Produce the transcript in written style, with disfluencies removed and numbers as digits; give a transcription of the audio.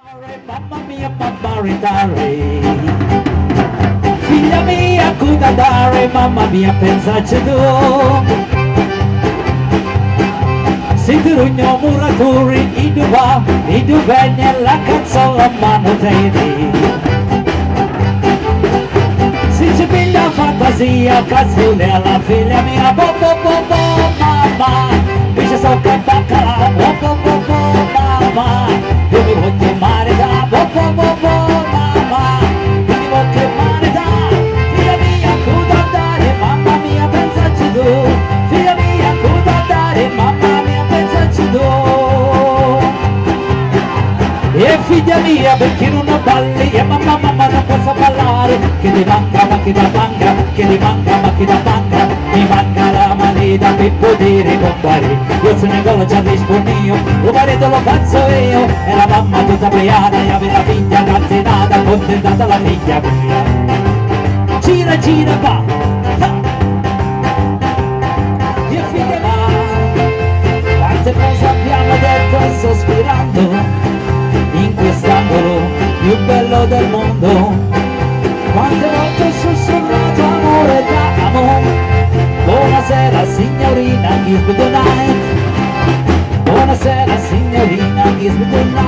Mamma mia, mamma ridare. Figlia mia, cosa dare, mamma mia, pensaci tu. Se ti rugno muraturi, i due bene, la canzone a mano te. Se ci piglia fantasia, cazzone alla figlia mia, bo bo bo bo, mamma. Invece so che baccalà, bo bo bo bo, mamma. Io mi voglio chiamare da, bo bo bo bo, mamma. Io mi voglio chiamare da, figlia mia, cosa dare, mamma mia, pensaci tu. Figlia mia, cosa dare, mamma mia, pensaci tu. E figlia mia, perché non balli? E mamma non posso ballare. Che ti manca, ma che ti manca? Che ti manca, ma che ti manca? Mi manca la manita per poter comprare. Io se ne quello già disponio, lo marito lo faccio io. E la mamma tutta beata, e aveva la figlia cazzinata, contentata la figlia mia. Gira, gira, va! E figlia mia, quante cose abbiamo detto sospirando in quest'angolo più bello del mondo. Quante volte ho sussurrato amore d'amo. Buonasera signorina, kiss me tonight. Buonasera signorina, kiss me tonight.